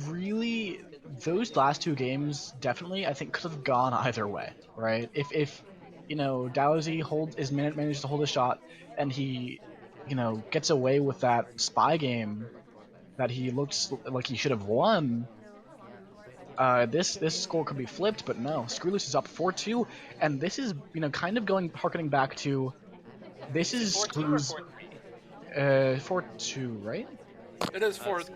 really, those last 2 games definitely, I think, could have gone either way, right? If DOWSEY manages to hold a shot, and he, gets away with that spy game that he looks like he should have won, this score could be flipped, but no. skrewwl00se is up 4-2, and this is, kind of harkening back to, this is Skrew's 4-2, right? It is 4-3.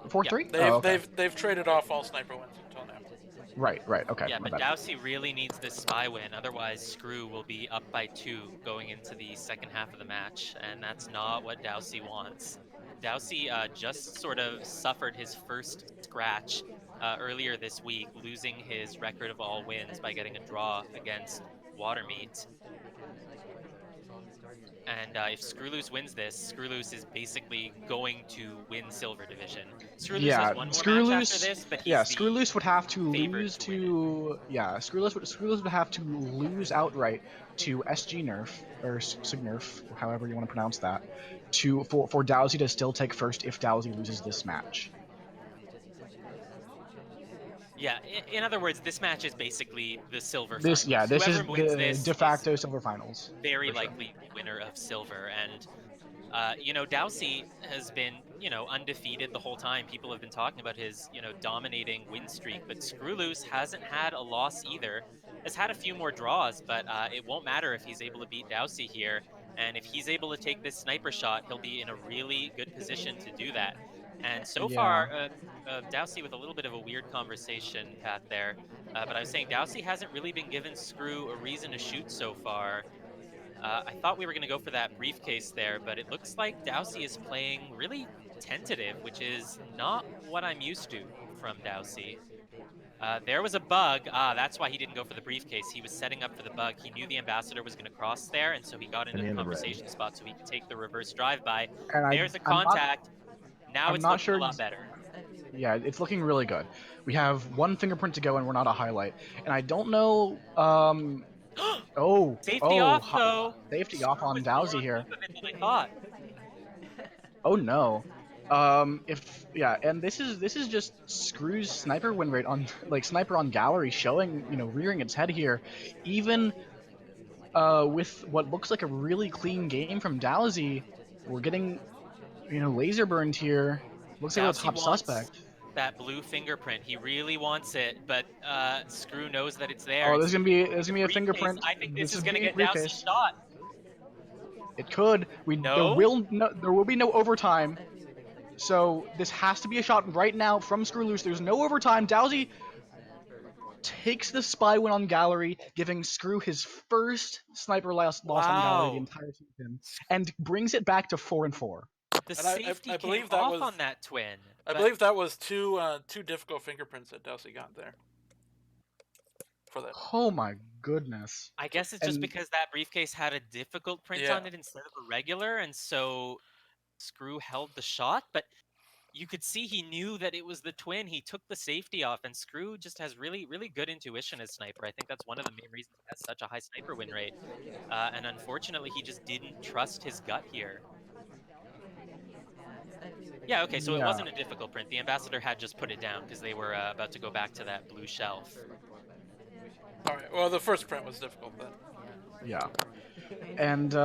4-3? Yeah, they've traded off all sniper wins until now. Right. Okay. Yeah, my but bad. DOWSEY really needs this spy win. Otherwise, Skrew will be up by 2 going into the second half of the match, and that's not what DOWSEY wants. DOWSEY just sort of suffered his first scratch earlier this week, losing his record of all wins by getting a draw against Watermeat. And if skrewwl00se wins this, skrewwl00se is basically going to win Silver Division. Skrewwl00se has one more match after this, but he's the Skrewwl00se would have to favored lose to win it. to Skrewwl00se would have to lose outright to SG Nerf or Signerf, however you want to pronounce that, for DOWSEY to still take first if DOWSEY loses this match. Yeah, in other words, this match is basically the silver This finals. this Whoever is wins the this de is facto silver finals. very for sure. likely the winner of silver. And DOWSEY has been, undefeated the whole time. People have been talking about his, dominating win streak, but skrewwl00se hasn't had a loss either. Has had a few more draws, but it won't matter if he's able to beat DOWSEY here. And if he's able to take this sniper shot, he'll be in a really good position to do that. And so far, DOWSEY with a little bit of a weird conversation path there. But I was saying DOWSEY hasn't really been given Skrew a reason to shoot so far. I thought we were going to go for that briefcase there, but it looks like DOWSEY is playing really tentative, which is not what I'm used to from DOWSEY. There was a bug. That's why he didn't go for the briefcase. He was setting up for the bug. He knew the ambassador was going to cross there, and so he got into the conversation spot so he could take the reverse drive-by. There's a contact. Now it's looking a lot better. Yeah, it's looking really good. We have one fingerprint to go, and we're not a highlight. And I don't know. Safety off though. Safety off on DOWSEY here. Than I thought. Oh no. And this is just Skrew's sniper win rate on sniper on gallery showing, rearing its head here, even with what looks like a really clean game from DOWSEY. We're getting, laser burned here. Looks like we're a top suspect. That blue fingerprint, he really wants it, but Skrew knows that it's there. Oh, there's gonna be a fingerprint. I think this is gonna get DOWSEY shot. It could. There will be no overtime. So this has to be a shot right now from Skrewwl00se. There's no overtime. DOWSEY takes the spy win on gallery, giving Skrew his first sniper loss on gallery the entire season, and brings it back to 4-4. The safety I believe that was on that twin. I believe that was two difficult fingerprints that DOWSEY got there. For that. Oh my goodness. I guess it's just because that briefcase had a difficult print on it instead of a regular, and so Skrew held the shot, but you could see he knew that it was the twin. He took the safety off, and Skrew just has really, really good intuition as sniper. I think that's one of the main reasons he has such a high sniper win rate. And unfortunately, he just didn't trust his gut here. Yeah, okay, so it wasn't a difficult print. The ambassador had just put it down because they were about to go back to that blue shelf. All right, well, the first print was difficult, but... Yeah. And,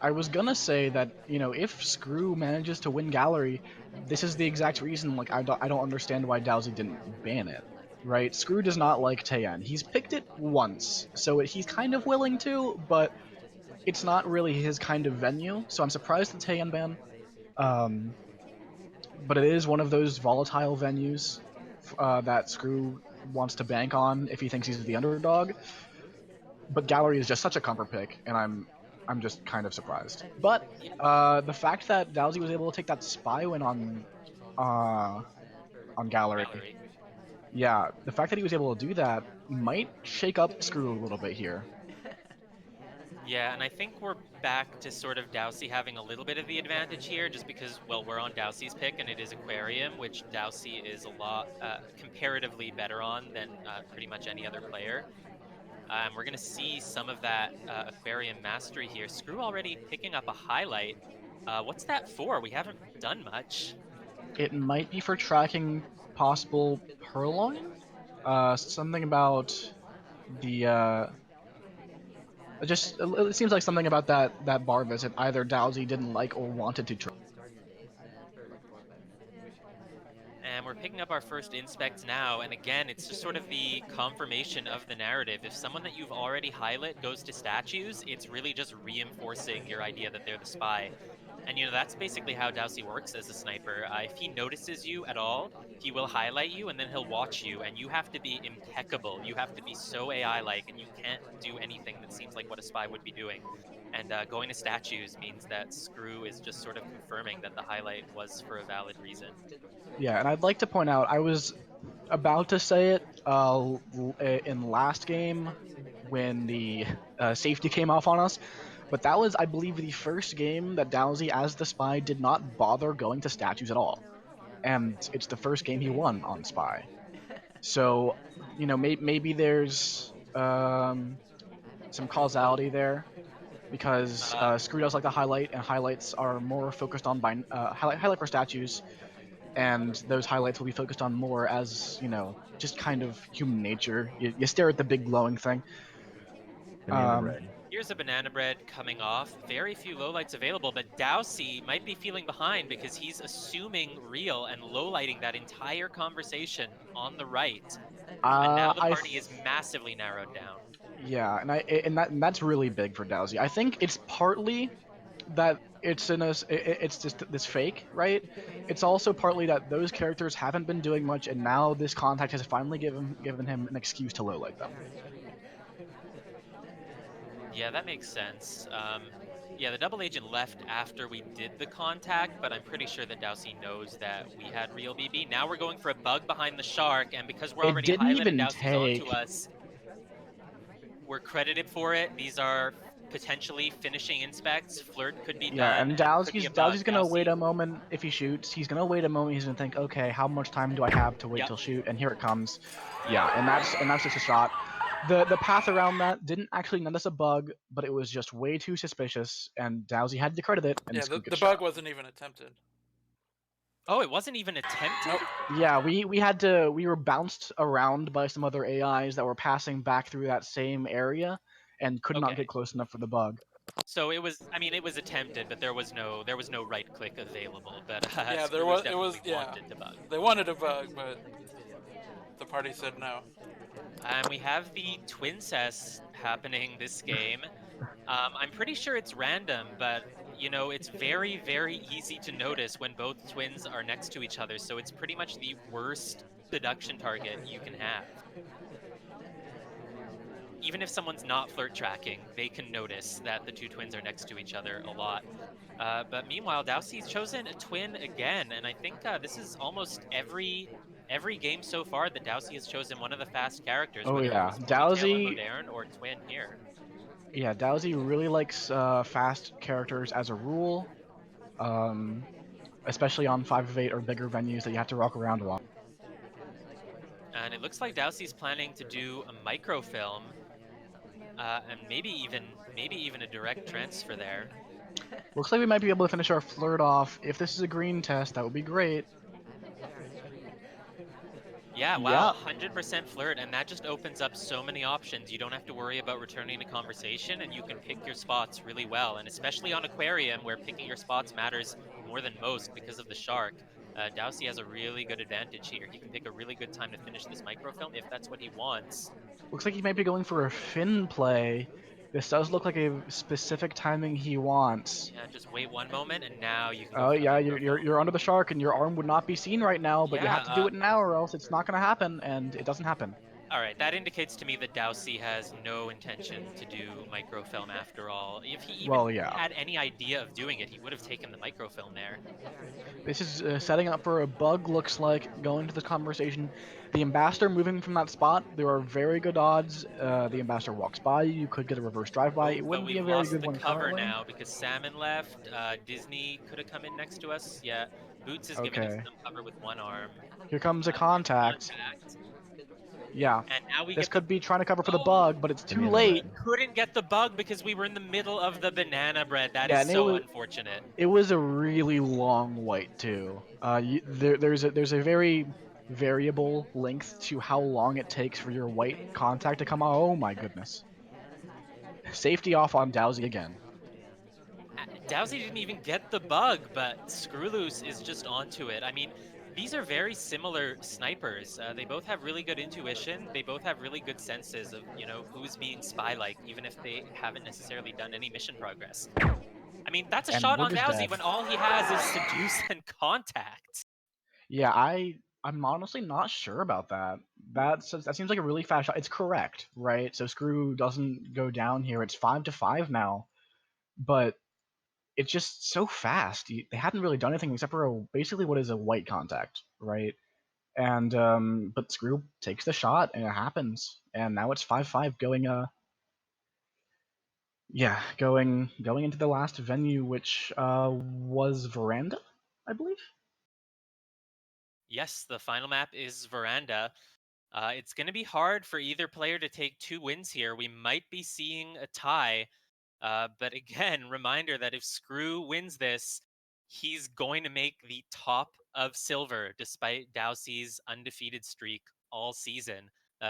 I was gonna say that, if Skrew manages to win gallery, this is the exact reason, I don't understand why DOWSEY didn't ban it, right? Skrew does not like Taeyeon. He's picked it once, so he's kind of willing to, but it's not really his kind of venue, so I'm surprised at the Taeyeon ban. But it is one of those volatile venues that Skrew wants to bank on if he thinks he's the underdog. But gallery is just such a comfort pick, and I'm just kind of surprised. But the fact that DOWSEY was able to take that spy win on gallery, yeah, the fact that he was able to do that might shake up Skrew a little bit here. Yeah, and I think we're back to sort of DOWSEY having a little bit of the advantage here, just because, well, we're on DOWSEY's pick, and it is Aquarium, which DOWSEY is a lot comparatively better on than pretty much any other player. We're going to see some of that Aquarium mastery here. Skrew already picking up a highlight. What's that for? We haven't done much. It might be for tracking possible purloin? Something about the... It seems like something about that bar visit either DOWSEY didn't like or wanted to try. And we're picking up our first inspects now, and again, it's just sort of the confirmation of the narrative. If someone that you've already highlighted goes to statues, it's really just reinforcing your idea that they're the spy. And that's basically how DOWSEY works as a sniper. If he notices you at all, he will highlight you and then he'll watch you, and you have to be impeccable. You have to be so AI-like, and you can't do anything that seems like what a spy would be doing. And going to statues means that Screw is just sort of confirming that the highlight was for a valid reason. Yeah, and I'd like to point out, I was about to say it in last game when the safety came off on us, but that was, I believe, the first game that DOWSEY, as the spy, did not bother going to statues at all. And it's the first game he won on spy. So, maybe there's some causality there, because Screw does like the highlight, and highlights are more focused on highlight for statues, and those highlights will be focused on more as, just kind of human nature. You stare at the big glowing thing. Banana bread. Here's a banana bread coming off. Very few lowlights available, but DOWSEY might be feeling behind because he's assuming real and lowlighting that entire conversation on the right. And now the party is massively narrowed down. Yeah, and that's really big for DOWSEY. I think it's partly that it's just this fake, right? It's also partly that those characters haven't been doing much, and now this contact has finally given him an excuse to lowlight them. Yeah, that makes sense. Yeah, the double agent left after we did the contact, but I'm pretty sure that DOWSEY knows that we had real BB. Now we're going for a bug behind the shark, and because we're already highlighted DOWSEY's onto us, we're credited for it. These are potentially finishing inspects. Flirt could be done. Yeah, and DOWSEY's gonna wait a moment if he shoots. He's gonna wait a moment. He's gonna think, okay, how much time do I have to wait till shoot? And here it comes. Yeah, and that's just a shot. The path around that didn't actually notice a bug, but it was just way too suspicious, and DOWSEY had to credit it. And yeah, the bug wasn't even attempted. Oh, it wasn't even attempted? Yeah, we were bounced around by some other AIs that were passing back through that same area and could not get close enough for the bug. So it was attempted, but there was no right click available. But yeah, they wanted a bug, but the party said no. And we have the twin cess happening this game. I'm pretty sure it's random, but it's very, very easy to notice when both twins are next to each other, so it's pretty much the worst seduction target you can have. Even if someone's not flirt tracking, they can notice that the two twins are next to each other a lot. But meanwhile, DOWSEY's chosen a twin again, and I think this is almost every game so far that DOWSEY has chosen one of the fast characters. Oh yeah, DOWSEY or twin here. Yeah, DOWSEY really likes fast characters as a rule, especially on 5 of 8 or bigger venues that you have to walk around a lot. And it looks like DOWSEY's planning to do a microfilm, and maybe even a direct transfer there. Looks like we might be able to finish our flirt off. If this is a green test, that would be great. Yeah, wow, 100% flirt, and that just opens up so many options. You don't have to worry about returning to conversation, and you can pick your spots really well. And especially on Aquarium, where picking your spots matters more than most because of the shark, DOWSEY has a really good advantage here. He can pick a really good time to finish this microfilm if that's what he wants. Looks like he might be going for a fin play. This does look like a specific timing he wants. Yeah, just wait one moment, and now you can. Oh yeah, you're under the shark, and your arm would not be seen right now, but you have to do it now, or else it's not gonna happen, and it doesn't happen. All right, that indicates to me that DOWSEY has no intention to do microfilm after all. If he even had any idea of doing it, he would have taken the microfilm there. This is setting up for a bug, looks like, going to the conversation. The Ambassador moving from that spot, there are very good odds the Ambassador walks by you, could get a reverse drive-by. It wouldn't be a very good one currently. Now because Salmon left, Disney could have come in next to us. Yeah, Boots is giving us some cover with one arm. Here comes a contact. Yeah, and now this could be trying to cover for the bug, but it's too late. Couldn't get the bug because we were in the middle of the banana bread. That is so unfortunate. It was a really long wait too. There's a very variable length to how long it takes for your white contact to come out. Oh my goodness. Safety off on DOWSEY again. DOWSEY didn't even get the bug, but skrewwl00se is just onto it. I mean, these are very similar snipers. They both have really good intuition. They both have really good senses of, who's being spy-like, even if they haven't necessarily done any mission progress. I mean, that's a And shot we're on just DOWSEY dead. when all he has is seduce and contact. Yeah, I'm honestly not sure about that. That seems like a really fast shot. It's correct, right? So Screw doesn't go down here. It's 5-5 now, but it's just so fast. They hadn't really done anything except for basically what is a white contact, right? And but Screw takes the shot and it happens, and now it's 5-5 going going into the last venue, which was Veranda, I believe. Yes, the final map is Veranda. It's going to be hard for either player to take 2 wins here. We might be seeing a tie. But again, reminder that if Screw wins this, he's going to make the top of silver despite DOWSEY's undefeated streak all season.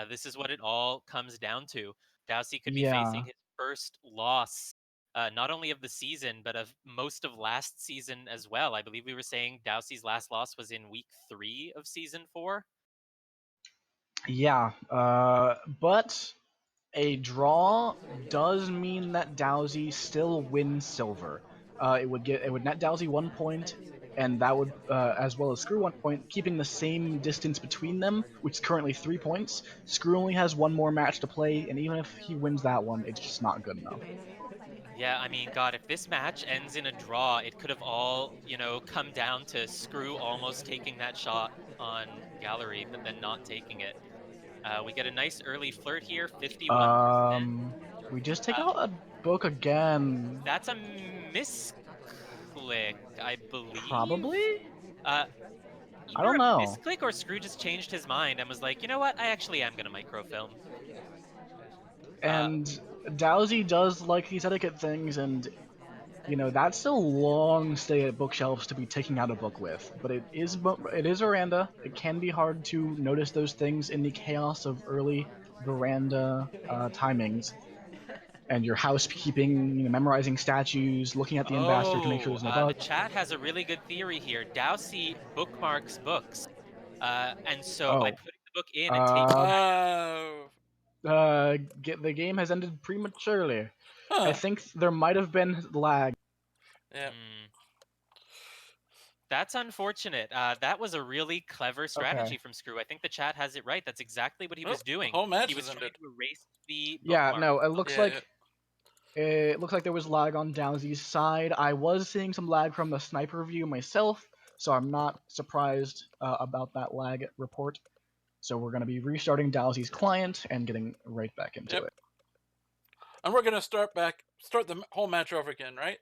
This is what it all comes down to. DOWSEY could be facing his first loss, not only of the season, but of most of last season as well. I believe we were saying DOWSEY's last loss was in week 3 of season 4. Yeah, but a draw does mean that DOWSEY still wins silver. It would net DOWSEY 1 point, and that would as well as Screw 1 point, keeping the same distance between them, which is currently 3 points. Screw only has one more match to play, and even if he wins that one, it's just not good enough. Yeah, I mean, God, if this match ends in a draw, it could have all, come down to Screw almost taking that shot on Gallery, but then not taking it. We get a nice early flirt here, 51%. We just take out a book again. That's a misclick, I believe. Probably? I Either don't a know. misclick or Screw just changed his mind and was like, you know what, I actually am going to microfilm. And DOWSEY does like these etiquette things, and that's a long stay at bookshelves to be taking out a book with. But it is Veranda. It can be hard to notice those things in the chaos of early Veranda timings. And your housekeeping, memorizing statues, looking at the ambassador to make sure there's no The bug. chat has a really good theory here. DOWSEY bookmarks books. And so by Oh, putting the book in and taking the game has ended prematurely. Huh. I think there might have been lag. Yeah. That's unfortunate. That was a really clever strategy from Screw. I think the chat has it right. That's exactly what he was doing. The whole match He was has trying ended. to erase the Yeah, bookmark. no, it looks like it looks like there was lag on DOWSEY's side. I was seeing some lag from the sniper view myself, so I'm not surprised about that lag report. So we're going to be restarting DOWSEY's client and getting right back into it. And we're going to start the whole match over again, right?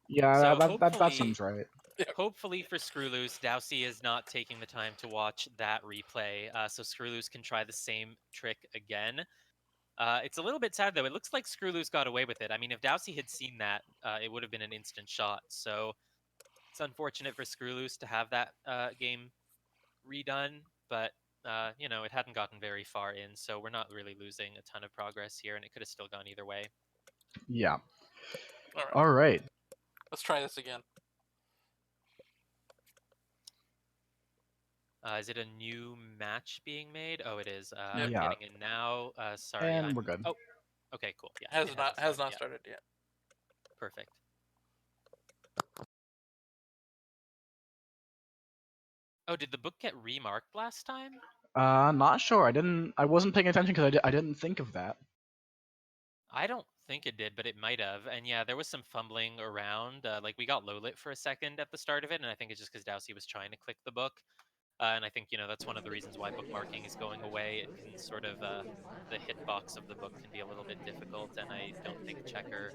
Yeah, so that seems right. Hopefully for skrewwl00se, DOWSEY is not taking the time to watch that replay, so skrewwl00se can try the same trick again. It's a little bit sad, though. It looks like skrewwl00se got away with it. I mean, if DOWSEY had seen that, it would have been an instant shot. So it's unfortunate for skrewwl00se to have that game redone, but it hadn't gotten very far in, so we're not really losing a ton of progress here, and it could have still gone either way. Yeah. All right. Let's try this again. Is it a new match being made? Oh, it is. Yeah. I'm getting in now. Sorry. And we're good. Oh, okay, cool. Yeah. Has not started yet. Perfect. Oh, did the book get remarked last time? Not sure. I wasn't paying attention because I didn't think of that. I don't think it did, but it might have. And yeah, there was some fumbling around. Like we got low lit for a second at the start of it, and I think it's just because DOWSEY was trying to click the book. And I think, that's one of the reasons why bookmarking is going away. It can sort of, the hitbox of the book can be a little bit difficult, and I don't think Checker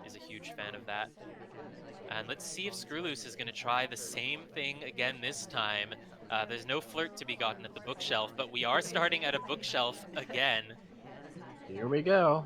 is a huge fan of that. And let's see if skrewwl00se is going to try the same thing again this time. There's no flirt to be gotten at the bookshelf, but we are starting at a bookshelf again. Here we go.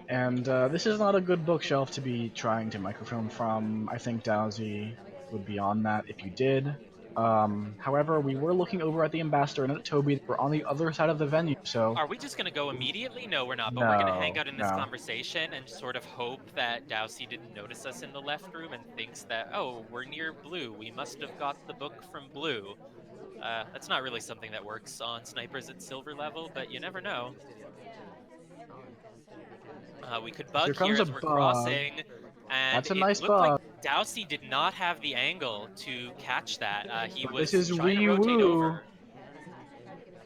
And this is not a good bookshelf to be trying to microfilm from. I think DOWSEY would be on that if you did. However, we were looking over at the ambassador and at Toby. We're on the other side of the venue, so... Are we just going to go immediately? No, we're not, but we're going to hang out in this conversation and sort of hope that DOWSEY didn't notice us in the left room and thinks that, oh, we're near blue. We must have got the book from blue. That's not really something that works on snipers at silver level, but you never know. We could bug Here comes a as we're bug. crossing, and That's a it nice looked like bug. DOWSEY did not have the angle to catch that. He But was this is trying to wee rotate woo. over.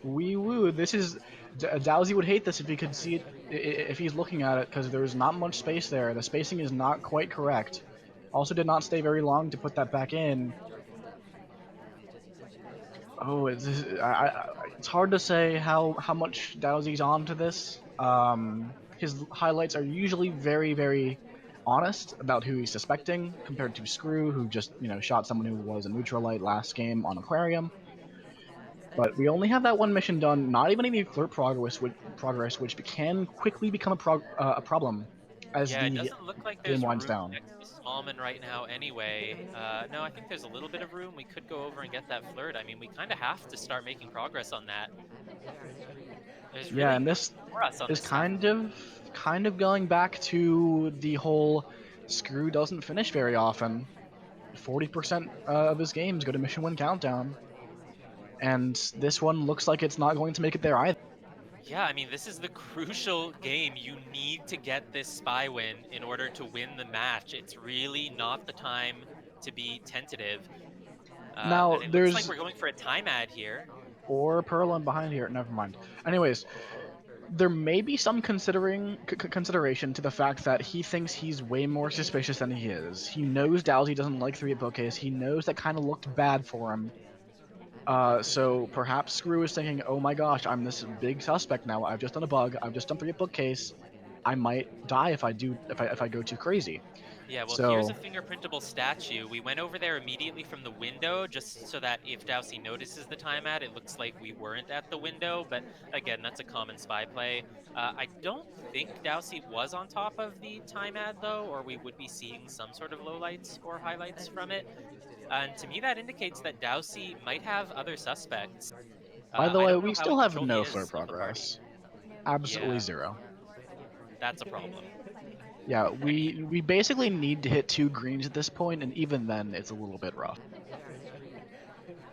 Wee woo. This is DOWSEY would hate this if he could see it, if he's looking at it, because there's not much space there. The spacing is not quite correct. Also, did not stay very long to put that back in. Oh, it's hard to say how much DOWSEY's onto this. His highlights are usually very honest about who he's suspecting, compared to Skrew, who just shot someone who was a neutralite last game on Aquarium. But we only have that one mission done, not even any flirt progress, which can quickly become a problem as Yeah, it the doesn't look like game there's winds room down. next to Smallman right now anyway. No, I think there's a little bit of room. We could go over and get that flirt. I mean, we kind of have to start making progress on that. There's Yeah, really and nothing this for us on is this side. kind of going back to the whole Skrew doesn't finish very often. 40% of his games go to mission win countdown, and this one looks like it's not going to make it there either. Yeah, I mean, this is the crucial game. You need to get this spy win in order to win the match. It's really not the time to be tentative. Now And it looks like there's we're going for a time ad here. or Perlin behind here. Never mind. Anyways, there may be some consideration to the fact that he thinks he's way more suspicious than he is. He knows DOWSEY doesn't like 3 at bookcase. He knows that kind of looked bad for him. So perhaps Skrew is thinking, oh my gosh, I'm this big suspect now. I've just done a bug. I've just done 3 at bookcase. I might die if I go too crazy. Yeah, well, here's So a fingerprintable statue. We went over there immediately from the window just so that if DOWSEY notices the time ad, it looks like we weren't at the window. But again, that's a common spy play. I don't think DOWSEY was on top of the time ad, though, or we would be seeing some sort of lowlights or highlights from it. And to me, that indicates that DOWSEY might have other suspects. by the I way, don't know we how in still have control he no flirt is of the party. progress. Absolutely Yeah, 0. that's a problem. Yeah, I mean, we basically need to hit 2 greens at this point, and even then, it's a little bit rough.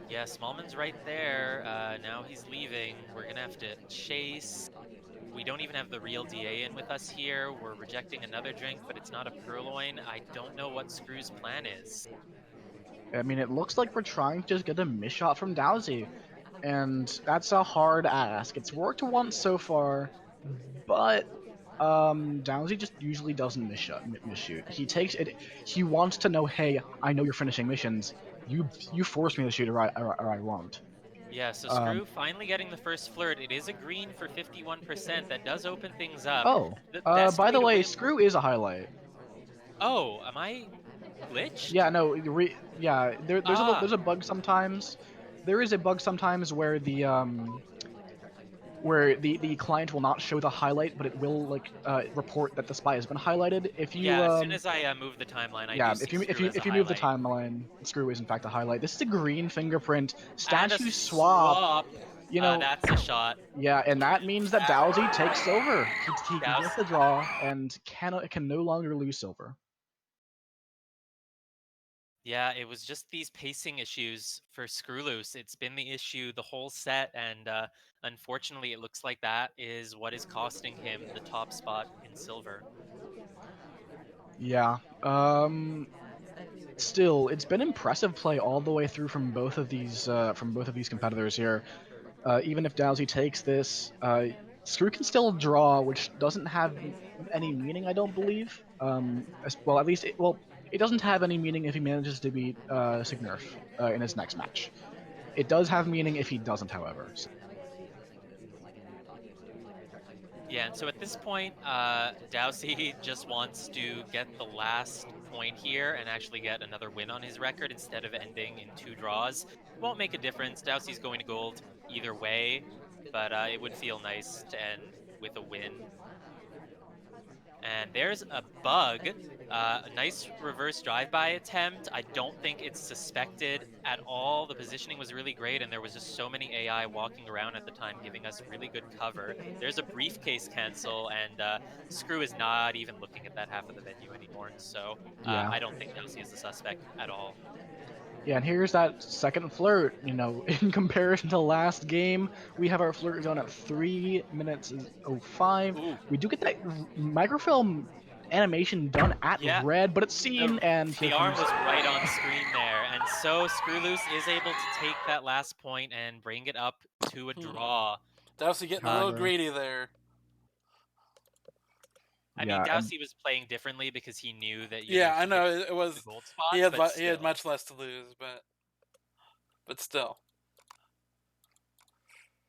yeah, Smallman's right there. Now he's leaving. We're gonna have to chase. We don't even have the real DA in with us here. We're rejecting another drink, but it's not a purloin. I don't know what Screw's plan is. I mean, it looks like we're trying to just get a miss shot from DOWSEY, and that's a hard ask. It's worked once so far, but DOWSEY just usually doesn't miss shoot. He takes it. He wants to know, hey, I know you're finishing missions. You force me to shoot, or I won't. Yeah, so Screw finally getting the first flirt. It is a green for 51%. That does open things up. Oh, The best by way the to way, win. Skrew is a highlight. Oh, am I glitched? Yeah, no, there's Ah, a bug sometimes. There is a bug sometimes where the client will not show the highlight, but it will report that the spy has been highlighted. If you yeah. As soon as I move the timeline, I yeah, do see Screw as a if you move the highlight. timeline, Screw is in fact a highlight. This is a green fingerprint And a statue swap. swap. You know, That's a shot. yeah, and that means that DOWSEY takes silver. He gets the DOWSEY. draw and can no longer lose silver. Yeah, it was just these pacing issues for skrewwl00se. It's been the issue the whole set, and unfortunately, it looks like that is what is costing him the top spot in silver. Yeah. Still, it's been impressive play all the way through from both of these competitors here. Even if DOWSEY takes this, Screw can still draw, which doesn't have any meaning, I don't believe. Well, at least it doesn't have any meaning if he manages to beat Signerf in his next match. It does have meaning if he doesn't, however. Yeah, and so at this point, DOWSEY just wants to get the last point here and actually get another win on his record instead of ending in 2 draws. Won't make a difference. DOWSEY's going to gold either way, but it would feel nice to end with a win. And there's a bug. A nice reverse drive-by attempt. I don't think it's suspected at all. The positioning was really great, and there was just so many AI walking around at the time, giving us really good cover. There's a briefcase cancel, and Screw is not even looking at that half of the venue anymore. So Yeah. I don't think DOWSEY is the suspect at all. Yeah, and here's that second flirt. You know, in comparison to last game, we have our flirt zone at 3 minutes 05. Ooh. We do get that microfilm animation done at Yeah. red, but it's seen, and here The arm comes... was right on screen there, and so skrewwl00se is able to take that last point and bring it up to a draw. DOWSEY getting a little greedy there. I mean, DOWSEY was playing differently because he knew that. I know it was. The gold spot, he had much less to lose, but still.